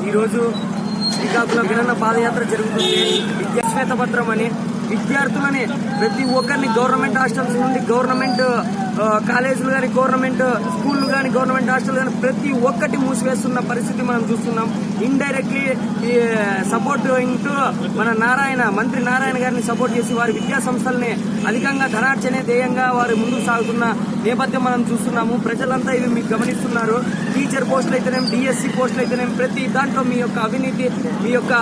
ఈరోజు శ్రీకాకుళం వినన్న పాదయాత్ర జరుగుతుంది. విద్యా శ్వేతపత్రం అని విద్యార్థులని ప్రతి ఒక్కరిని గవర్నమెంట్ హాస్టల్స్ నుండి గవర్నమెంట్ కాలేజీలు కానీ గవర్నమెంట్ స్కూళ్ళు కానీ గవర్నమెంట్ హాస్టల్ కానీ ప్రతి ఒక్కటి మూసివేస్తున్న పరిస్థితి మనం చూస్తున్నాం. ఇండైరెక్ట్లీ సపోర్టింగ్ టు మన మంత్రి నారాయణ గారిని సపోర్ట్ చేసి వారి విద్యా సంస్థల్ని అధికంగా ధనార్జనే ధ్యేయంగా వారు ముందుకు సాగుతున్న నేపథ్యం మనం చూస్తున్నాము. ప్రజలంతా ఇవి మీకు గమనిస్తున్నారు. టీచర్ పోస్టులు అయితేనేం, డిఎస్సి పోస్టులు అయితేనేం ప్రతి దాంట్లో మీ యొక్క అవినీతి, మీ యొక్క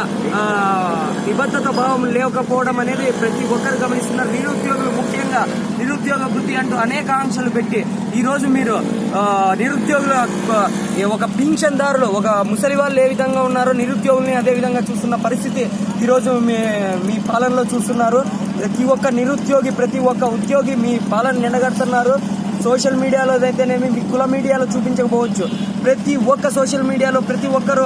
నిబద్ధత భావం లేకపోవడం అనేది ప్రతి ఒక్కరు గమనిస్తున్నారు. నిరుద్యోగులు ముఖ్యంగా నిరుద్యోగ వృత్తి అంటూ అనేక ఆంక్షలు పెట్టి ఈ రోజు మీరు నిరుద్యోగుల ఒక పింఛన్దారులు ఒక ముసలి వాళ్ళు ఏ విధంగా ఉన్నారో నిరుద్యోగుల్ని అదే విధంగా చూస్తున్న పరిస్థితి ఈరోజు మీ పాలనలో చూస్తున్నారు. ప్రతి ఒక్క నిరుద్యోగి ప్రతి ఒక్క ఉద్యోగి మీ పాలన నిలగడుతున్నారు. సోషల్ మీడియాలో అయితేనేమి మీ కుల మీడియాలో చూపించకపోవచ్చు, ప్రతి ఒక్క సోషల్ మీడియాలో ప్రతి ఒక్కరు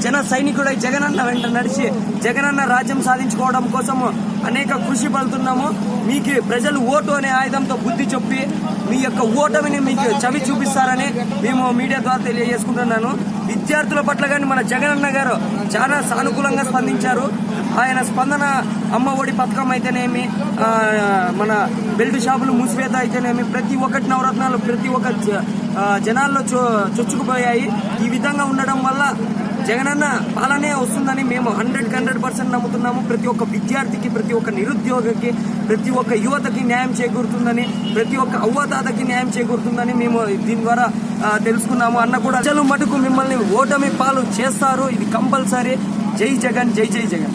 జన సైనికుడై జగనన్న వెంట నడిచి జగనన్న రాజ్యం సాధించుకోవడం కోసం అనేక కృషి పడుతున్నాము. మీకు ప్రజలు ఓటు అనే ఆయుధంతో బుద్ధి చెప్పి మీ యొక్క ఓటమిని మీకు చవి చూపిస్తారని మేము మీడియా ద్వారా తెలియజేసుకుంటున్నాను. విద్యార్థుల పట్ల కానీ మన జగనన్న గారు చాలా సానుకూలంగా స్పందించారు. ఆయన స్పందన అమ్మ ఒడి పథకం అయితేనేమి, మన బెల్ట్ షాపులు మూసివేత అయితేనేమి ప్రతి ఒక్కటి నవరత్నాలు ప్రతి ఒక్క జనాల్లో చొచ్చుకుపోయాయి. ఈ విధంగా ఉండడం వల్ల జగనన్న పాలనే వస్తుందని మేము 100% నమ్ముతున్నాము. ప్రతి ఒక్క విద్యార్థికి, ప్రతి ఒక్క నిరుద్యోగికి, ప్రతి ఒక్క యువతకి న్యాయం చేకూరుతుందని, ప్రతి ఒక్క అవ్వతాతకి న్యాయం చేకూరుతుందని మేము దీని ద్వారా తెలుసుకున్నాము. అన్న కూడా ప్రజలు మటుకు మిమ్మల్ని ఓటమి పాలు చేస్తారు. ఇది కంపల్సరీ. జై జగన్, జై జై జగన్.